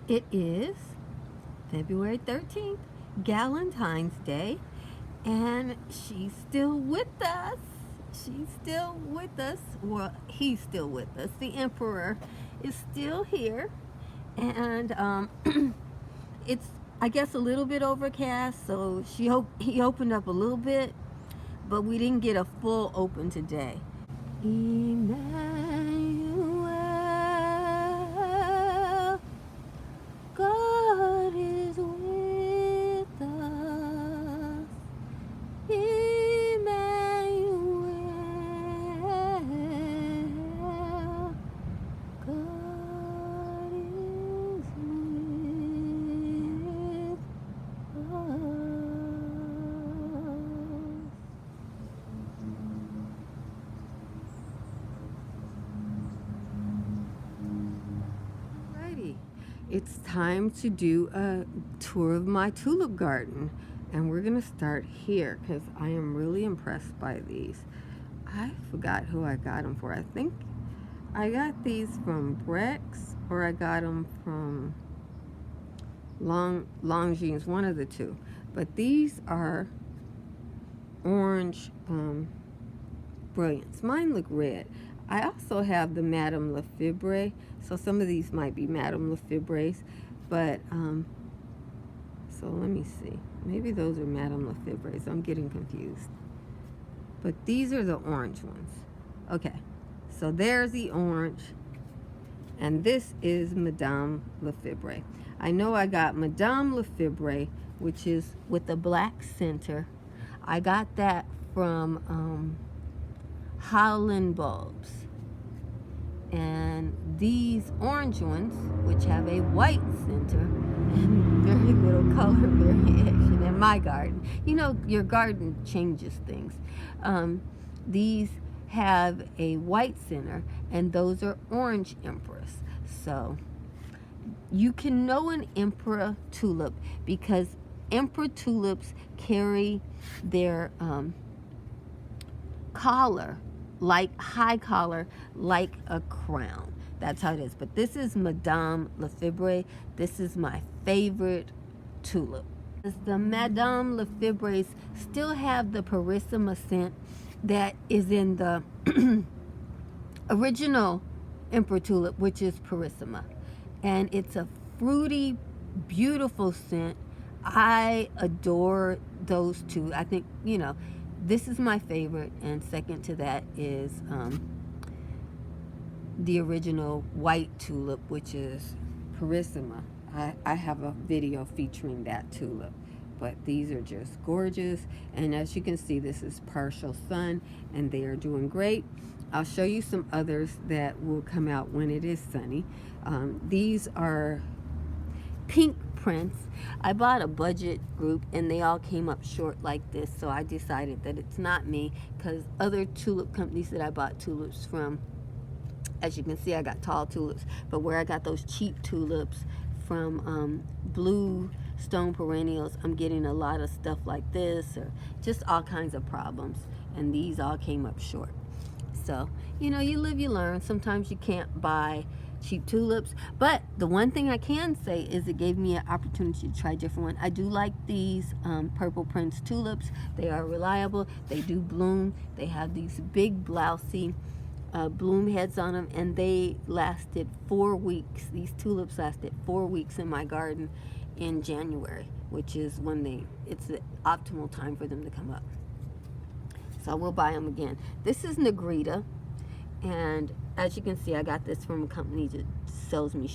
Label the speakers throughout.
Speaker 1: It is February 13th, Galentine's Day, and she's still with us. She's still with us. Well, he's still with us. The Emperor is still here, and it's, I guess, a little bit overcast, so he opened up a little bit, but we didn't get a full open today. Emmanuel, God is with us. Emmanuel, God is with us. Alrighty, it's time to do a tour of my tulip garden, and we're gonna start here because I am really impressed by these. I forgot who I got them for. I think I got these from Brex, or I got them from Longines, one of the two. But these are orange brilliance. Mine look red. I also have the Madame Lefebvre, so some of these might be Madame Lefebvre's, but so let me see. Maybe those are Madame Lefebvre's. I'm getting confused. But these are the orange ones. Okay, so there's the orange, and this is Madame Lefebvre. I know I got Madame Lefebvre, which is with a black center. I got that from Holland Bulbs. And these orange ones, which have a white center and very little color variation in my garden. You know, your garden changes things. These have a white center, and those are orange emperors. So you can know an emperor tulip because emperor tulips carry their collar, like high collar, like a crown. That's how it is. But this is Madame Lefebvre. This is my favorite tulip. The Madame Lefebvre's still have the Purissima scent that is in the original emperor tulip, which is Purissima. And it's a fruity, beautiful scent. I adore those two. I think, you know, this is my favorite, and second to that is the original white tulip, which is Purissima. I have a video featuring that tulip, but these are just gorgeous. And as you can see, this is partial sun, and they are doing great. I'll show you some others that will come out when it is sunny. These are pink prints. I bought a budget group and they all came up short like this, so I decided that it's not me, because other tulip companies that I bought tulips from, as you can see, I got tall tulips, but where I got those cheap tulips from Blue Stone Perennials, I'm getting a lot of stuff like this, or just all kinds of problems, and these all came up short. So, you know, you live, you learn. Sometimes you can't buy cheap tulips, but the one thing I can say is it gave me an opportunity to try a different one. I do like these Purple Prince tulips. They are reliable. They do bloom. They have these big blousy bloom heads on them, and they lasted 4 weeks. These tulips lasted 4 weeks in my garden in January, which is when it's the optimal time for them to come up. So we'll buy them again. This is Negrita, and as you can see, I got this from a company that sold me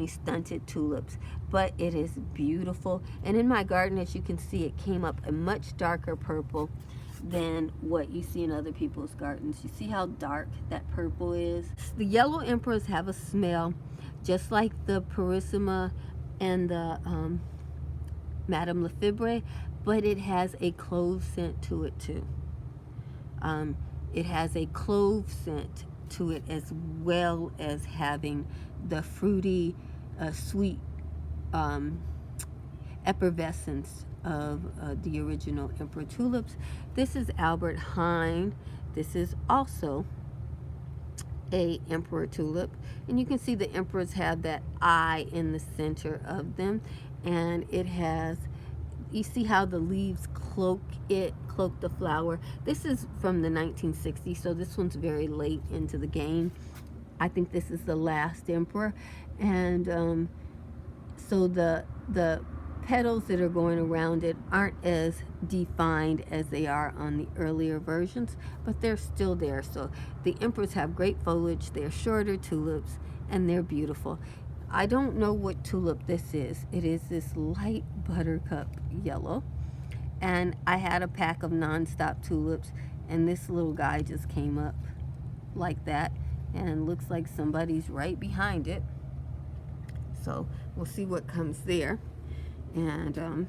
Speaker 1: stunted tulips, but it is beautiful. And in my garden, as you can see, it came up a much darker purple than what you see in other people's gardens. You see how dark that purple is? The yellow emperors have a smell just like the Purissima and the Madame Lefebvre, but it has a clove scent to it too. It has a clove scent to it, as well as having the fruity, sweet effervescence of the original emperor tulips. This is Albert Heijn. This is also a emperor tulip, and you can see the emperors have that eye in the center of them, and it has, you see how the leaves cloak the flower. This is from the 1960s, so this one's very late into the game. I think this is the last emperor, and so the petals that are going around it aren't as defined as they are on the earlier versions, but they're still there. So the emperors have great foliage, they're shorter tulips, and they're beautiful. I don't know what tulip this is. It is this light buttercup yellow, and I had a pack of non-stop tulips, and this little guy just came up like that, and looks like somebody's right behind it. So we'll see what comes there. And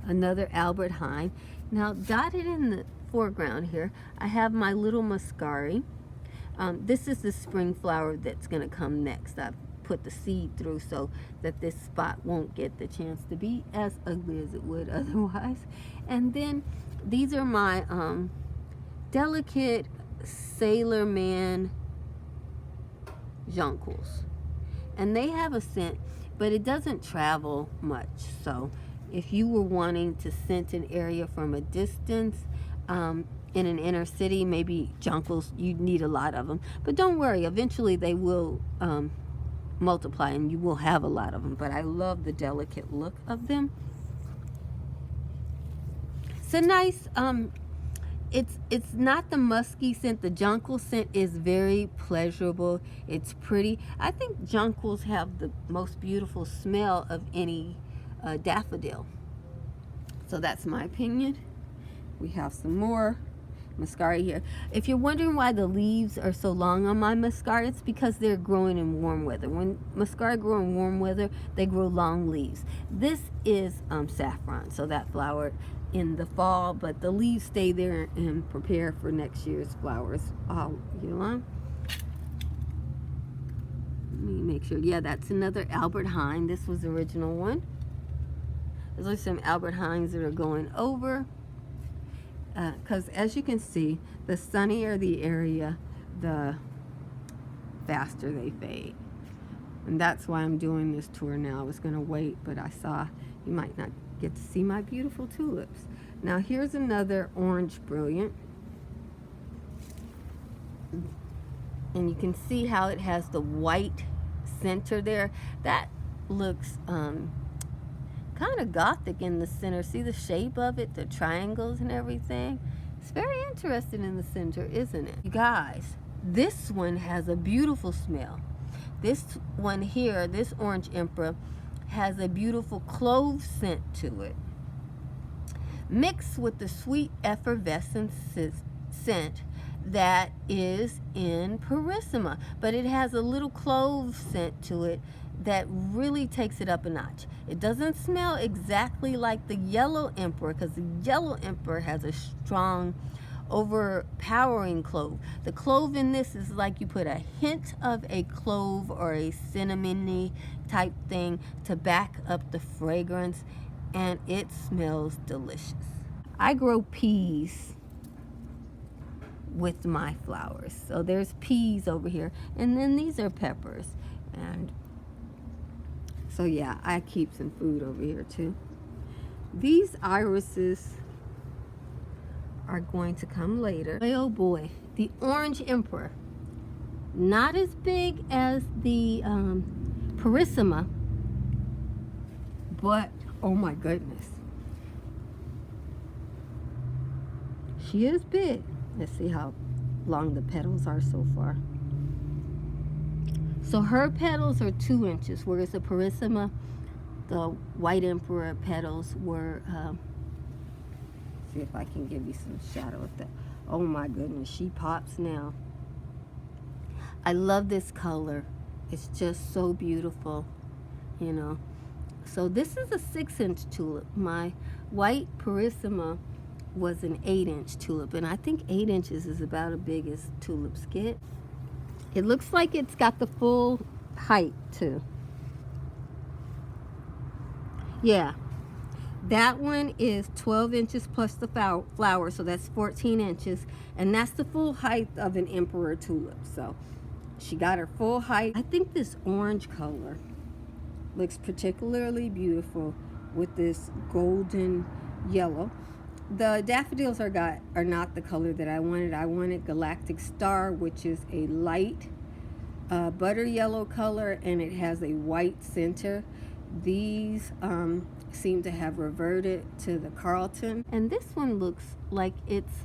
Speaker 1: another Albert Heijn. Now, dotted in the foreground here, I have my little muscari. This is the spring flower that's going to come next. I've put the seed through so that this spot won't get the chance to be as ugly as it would otherwise. And then these are my delicate Sailor Man jonquils. And they have a scent, but it doesn't travel much. So if you were wanting to scent an area from a distance, in an inner city, maybe jonquils, you'd need a lot of them. But don't worry, eventually they will multiply and you will have a lot of them. But I love the delicate look of them. It's a nice, it's not the musky scent. The jonquil scent is very pleasurable. It's pretty. I think jonquils have the most beautiful smell of any daffodil. So that's my opinion. We have some more muscari here. If you're wondering why the leaves are so long on my muscari, it's because they're growing in warm weather. When muscari grow in warm weather, they grow long leaves. This is saffron, so that flowered in the fall, but the leaves stay there and prepare for next year's flowers all year long. Let me make sure. Yeah, that's another Albert Heijn. This was the original one. There's some Albert Heijns that are going over. Because as you can see, the sunnier the area, the faster they fade. And that's why I'm doing this tour now. I was going to wait, but I saw you might not get to see my beautiful tulips. Now here's another orange brilliant. And you can see how it has the white center there. That looks kind of gothic in the center. See the shape of it, the triangles and everything. It's very interesting in the center, isn't it? You guys, this one has a beautiful smell. This one here, this orange emperor, has a beautiful clove scent to it, mixed with the sweet effervescent scent that is in Purissima. But it has a little clove scent to it that really takes it up a notch. It doesn't smell exactly like the yellow emperor, because the yellow emperor has a strong, overpowering clove. The clove in this is like you put a hint of a clove or a cinnamony type thing to back up the fragrance, and it smells delicious. I grow peas with my flowers. So there's peas over here, and then these are peppers. And so yeah, I keep some food over here too. These irises are going to come later. Oh boy, the orange emperor. Not as big as the Purissima, but oh my goodness. She is big. Let's see how long the petals are so far. So her petals are 2 inches, whereas the Purissima, the white emperor petals were, see if I can give you some shadow of that. Oh my goodness, she pops now. I love this color. It's just so beautiful, you know. So this is a 6-inch tulip. My white Purissima was an 8-inch tulip, and I think 8 inches is about as big as tulips get. It looks like it's got the full height too. Yeah, that one is 12 inches plus the flower, so that's 14 inches, and that's the full height of an emperor tulip. So she got her full height. I think this orange color looks particularly beautiful with this golden yellow. The daffodils are not the color that I wanted. I wanted Galactic Star, which is a light butter yellow color, and it has a white center. These seem to have reverted to the Carlton. And this one looks like it's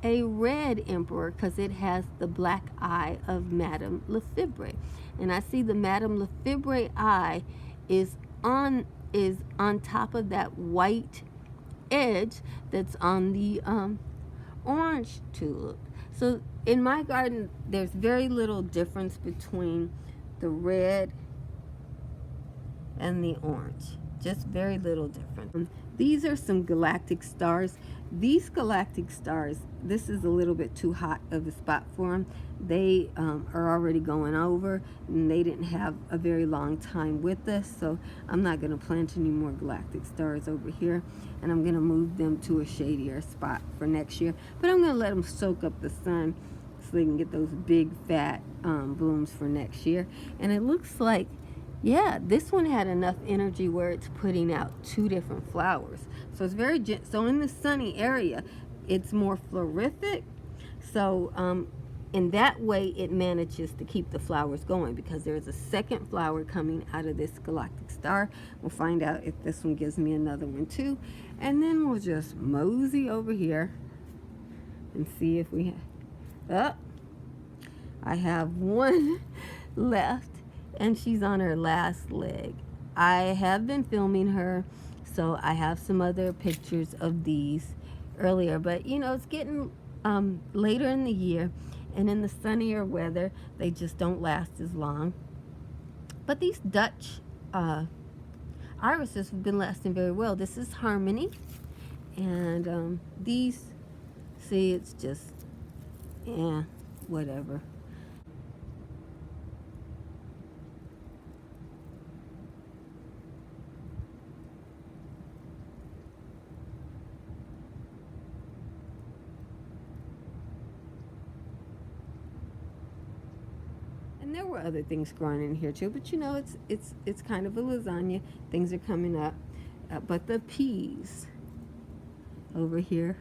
Speaker 1: a red emperor because it has the black eye of Madame Lefebvre. And I see the Madame Lefebvre eye is on top of that white edge that's on the orange tulip. So in my garden, there's very little difference between the red and the orange. Just very little difference. These are some galactic stars. These galactic stars, this is a little bit too hot of a spot for them. They are already going over, and they didn't have a very long time with us, so I'm not going to plant any more galactic stars over here, and I'm going to move them to a shadier spot for next year. But I'm going to let them soak up the sun so they can get those big fat blooms for next year. And it looks like, yeah, this one had enough energy where it's putting out 2 different flowers. So it's very so in the sunny area, it's more florific. So in that way, it manages to keep the flowers going because there's a second flower coming out of this galactic star. We'll find out if this one gives me another one too. And then we'll just mosey over here and see if we have, I have one left, and she's on her last leg. I have been filming her, so I have some other pictures of these earlier, but you know, it's getting later in the year, and in the sunnier weather, they just don't last as long. But these Dutch irises have been lasting very well. This is Harmony, and these, see, it's just, yeah, whatever. And there were other things growing in here too, but you know, it's kind of a lasagna. Things are coming up, but the peas over here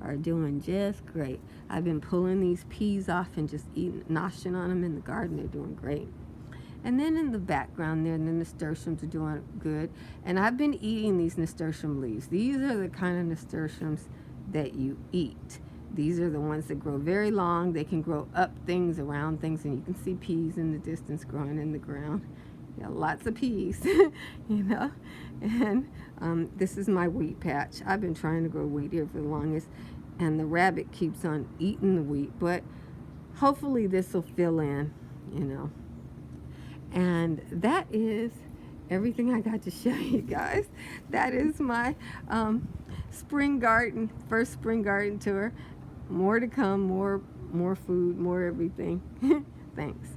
Speaker 1: are doing just great. I've been pulling these peas off and just noshing on them in the garden. They're doing great. And then in the background there, the nasturtiums are doing good. And I've been eating these nasturtium leaves. These are the kind of nasturtiums that you eat. These are the ones that grow very long. They can grow up things, around things, and you can see peas in the distance growing in the ground. Yeah, lots of peas, you know. And this is my wheat patch. I've been trying to grow wheat here for the longest, and the rabbit keeps on eating the wheat, but hopefully this will fill in, you know. And that is everything I got to show you guys. That is my spring garden, first spring garden tour. More to come, more food, more everything. Thanks.